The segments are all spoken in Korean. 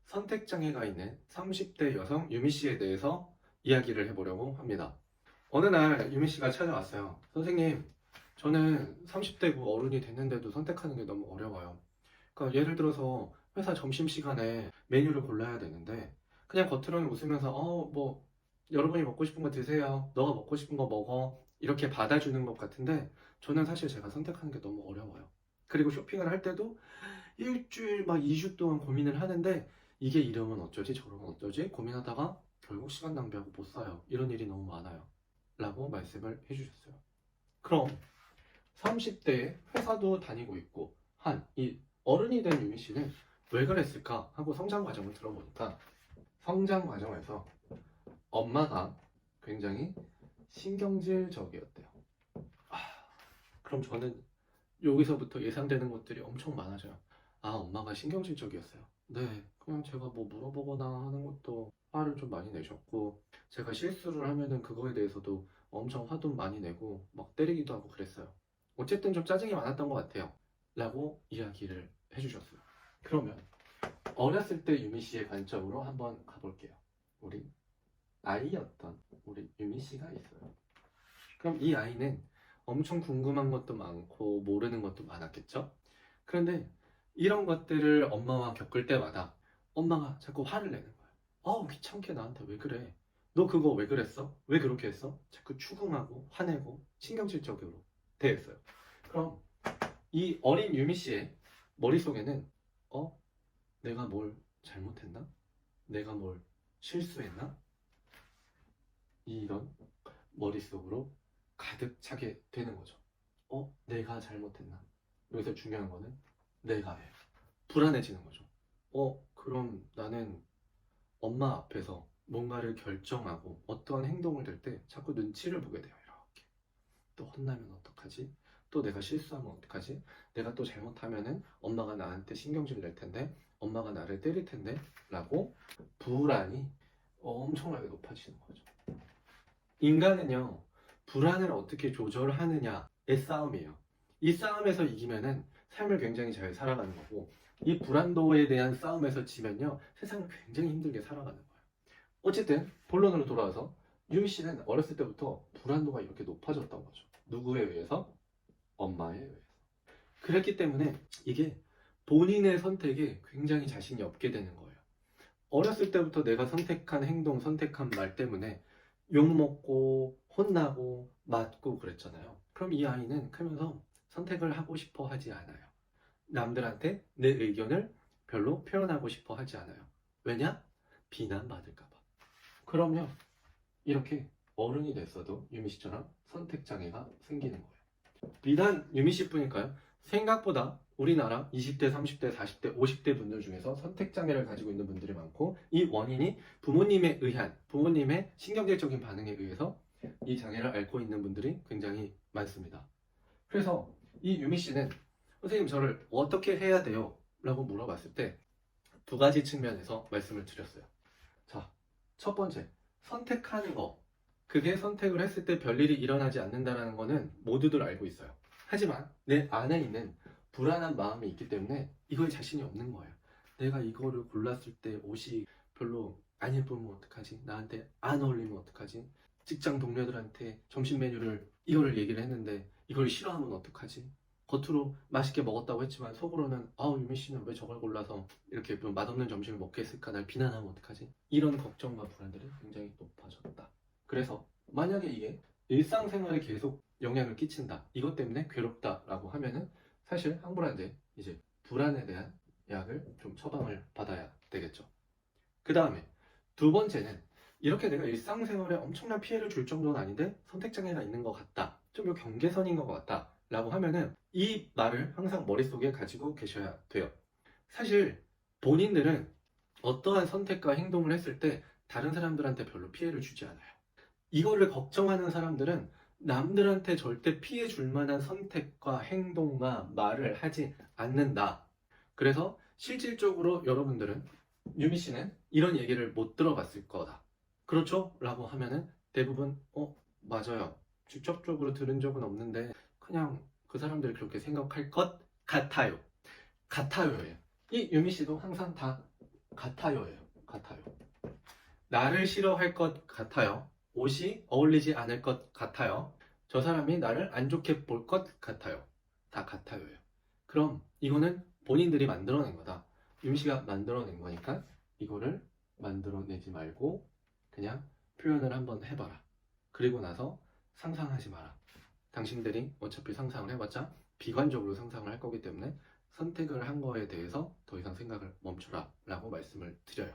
선택장애가 있는 30대 여성 유미 씨에 대해서 이야기를 해보려고 합니다. 어느 날 유미 씨가 찾아왔어요. 선생님, 저는 30대고 어른이 됐는데도 선택하는 게 너무 어려워요. 그러니까 예를 들어서 회사 점심시간에 메뉴를 골라야 되는데 그냥 겉으로는 웃으면서 뭐 여러분이 먹고 싶은 거 드세요. 너가 먹고 싶은 거 먹어. 이렇게 받아주는 것 같은데 저는 사실 제가 선택하는 게 너무 어려워요. 그리고 쇼핑을 할 때도 일주일 막 2주 동안 고민을 하는데 이게 이러면 어쩌지 저러면 어쩌지 고민하다가 결국 시간 낭비하고 못 사요. 이런 일이 너무 많아요. 라고 말씀을 해주셨어요. 그럼 30대에 회사도 다니고 있고 한 이 어른이 된 유미 씨는 왜 그랬을까 하고 성장 과정을 들어보니까 성장 과정에서 엄마가 굉장히 신경질적이었대요. 아, 그럼 저는 여기서부터 예상되는 것들이 엄청 많아져요. 아, 엄마가 신경질적이었어요. 네, 그냥 제가 뭐 물어보거나 하는 것도 화를 좀 많이 내셨고, 제가 실수를 하면은 그거에 대해서도 엄청 화도 많이 내고, 막 때리기도 하고 그랬어요. 어쨌든 좀 짜증이 많았던 것 같아요. 라고 이야기를 해주셨어요. 그러면 어렸을 때 유미 씨의 관점으로 한번 가볼게요. 우리 아이였던 우리 유미 씨가 있어요. 그럼 이 아이는 엄청 궁금한 것도 많고 모르는 것도 많았겠죠? 그런데 이런 것들을 엄마와 겪을 때마다 엄마가 자꾸 화를 내는 거예요. 귀찮게 나한테 왜 그래? 너 그거 왜 그랬어? 왜 그렇게 했어? 자꾸 추궁하고 화내고 신경질적으로 대했어요. 그럼 이 어린 유미 씨의 머릿속에는 내가 뭘 잘못했나? 내가 뭘 실수했나? 이런 머릿속으로 가득 차게 되는 거죠. 내가 잘못했나? 여기서 중요한 거는 내가 해. 불안해지는 거죠. 그럼 나는 엄마 앞에서 뭔가를 결정하고 어떠한 행동을 될 때 자꾸 눈치를 보게 돼요. 이렇게. 또 혼나면 어떡하지? 또 내가 실수하면 어떡하지? 내가 또 잘못하면은 엄마가 나한테 신경질 낼 텐데, 엄마가 나를 때릴 텐데, 라고 불안이 엄청나게 높아지는 거죠. 인간은요, 불안을 어떻게 조절하느냐의 싸움이에요. 이 싸움에서 이기면은 삶을 굉장히 잘 살아가는 거고, 이 불안도에 대한 싸움에서 지면요, 세상을 굉장히 힘들게 살아가는 거예요. 어쨌든, 본론으로 돌아와서, 유미 씨는 어렸을 때부터 불안도가 이렇게 높아졌던 거죠. 누구에 의해서? 엄마에 의해서. 그랬기 때문에 이게 본인의 선택에 굉장히 자신이 없게 되는 거예요. 어렸을 때부터 내가 선택한 행동, 선택한 말 때문에 욕먹고 혼나고 맞고 그랬잖아요. 그럼 이 아이는 크면서 선택을 하고 싶어 하지 않아요. 남들한테 내 의견을 별로 표현하고 싶어 하지 않아요. 왜냐? 비난받을까봐. 그러면 이렇게 어른이 됐어도 유미 씨처럼 선택 장애가 생기는 거예요. 비단 유미 씨뿐일까요? 생각보다 우리나라 20대, 30대, 40대, 50대 분들 중에서 선택장애를 가지고 있는 분들이 많고 이 원인이 부모님에 의한 부모님의 신경질적인 반응에 의해서 이 장애를 앓고 있는 분들이 굉장히 많습니다. 그래서 이 유미 씨는 선생님 저를 어떻게 해야 돼요? 라고 물어봤을 때 두 가지 측면에서 말씀을 드렸어요. 자, 첫 번째, 선택하는 거. 그게 선택을 했을 때 별일이 일어나지 않는다는 거는 모두들 알고 있어요. 하지만 내 안에 있는 불안한 마음이 있기 때문에 이거에 자신이 없는 거예요. 내가 이거를 골랐을 때 옷이 별로 안 예쁘면 어떡하지? 나한테 안 어울리면 어떡하지? 직장 동료들한테 점심 메뉴를 이거를 얘기를 했는데 이걸 싫어하면 어떡하지? 겉으로 맛있게 먹었다고 했지만 속으로는 유미 씨는 왜 저걸 골라서 이렇게 좀 맛없는 점심을 먹게 했을까? 날 비난하면 어떡하지? 이런 걱정과 불안들이 굉장히 높아졌다. 그래서 만약에 이게 일상생활에 계속 영향을 끼친다. 이것 때문에 괴롭다라고 하면은 사실 항불안제 이제 불안에 대한 약을 좀 처방을 받아야 되겠죠. 그 다음에 두 번째는 이렇게 내가 일상생활에 엄청난 피해를 줄 정도는 아닌데 선택장애가 있는 것 같다. 좀 요 경계선인 것 같다. 라고 하면은 이 말을 항상 머릿속에 가지고 계셔야 돼요. 사실 본인들은 어떠한 선택과 행동을 했을 때 다른 사람들한테 별로 피해를 주지 않아요. 이거를 걱정하는 사람들은 남들한테 절대 피해 줄 만한 선택과 행동과 말을 하지 않는다. 그래서 실질적으로 여러분들은 유미 씨는 이런 얘기를 못 들어봤을 거다. 그렇죠? 라고 하면은 대부분 맞아요. 직접적으로 들은 적은 없는데 그냥 그 사람들이 그렇게 생각할 것 같아요. 같아요예요. 이 유미 씨도 항상 다 같아요예요. 같아요. 나를 싫어할 것 같아요. 옷이 어울리지 않을 것 같아요. 저 사람이 나를 안 좋게 볼 것 같아요. 다 같아요예요. 그럼 이거는 본인들이 만들어낸 거다. 윤씨가 만들어낸 거니까 이거를 만들어내지 말고 그냥 표현을 한번 해봐라. 그리고 나서 상상하지 마라. 당신들이 어차피 상상을 해봤자 비관적으로 상상을 할 거기 때문에 선택을 한 거에 대해서 더 이상 생각을 멈추라 라고 말씀을 드려요.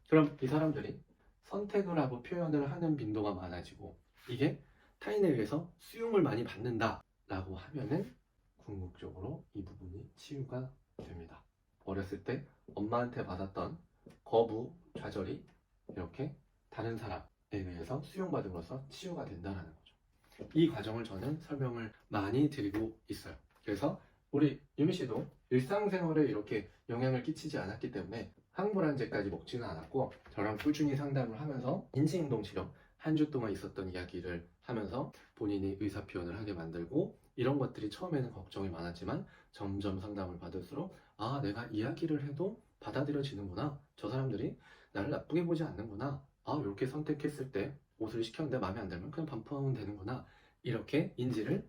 그럼 이 사람들이 선택을 하고 표현을 하는 빈도가 많아지고 이게 타인에 의해서 수용을 많이 받는다 라고 하면은 궁극적으로 이 부분이 치유가 됩니다. 어렸을 때 엄마한테 받았던 거부, 좌절이 이렇게 다른 사람에 의해서 수용받음으로써 치유가 된다는 거죠. 이 과정을 저는 설명을 많이 드리고 있어요. 그래서 우리 유미 씨도 일상생활에 이렇게 영향을 끼치지 않았기 때문에 항불안제까지 먹지는 않았고 저랑 꾸준히 상담을 하면서 인지행동 치료 한 주 동안 있었던 이야기를 하면서 본인이 의사표현을 하게 만들고 이런 것들이 처음에는 걱정이 많았지만 점점 상담을 받을수록 아 내가 이야기를 해도 받아들여지는구나. 저 사람들이 나를 나쁘게 보지 않는구나. 아 이렇게 선택했을 때 옷을 시켰는데 마음에 안 들면 그냥 반품하면 되는구나. 이렇게 인지를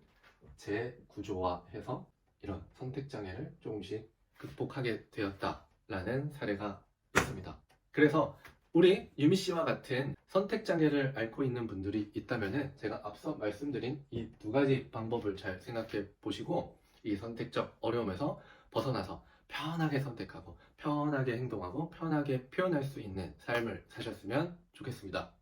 재구조화해서 이런 선택장애를 조금씩 극복하게 되었다라는 사례가 있습니다. 그래서 우리 유미 씨와 같은 선택장애를 앓고 있는 분들이 있다면 제가 앞서 말씀드린 이 두 가지 방법을 잘 생각해 보시고 이 선택적 어려움에서 벗어나서 편하게 선택하고 편하게 행동하고 편하게 표현할 수 있는 삶을 사셨으면 좋겠습니다.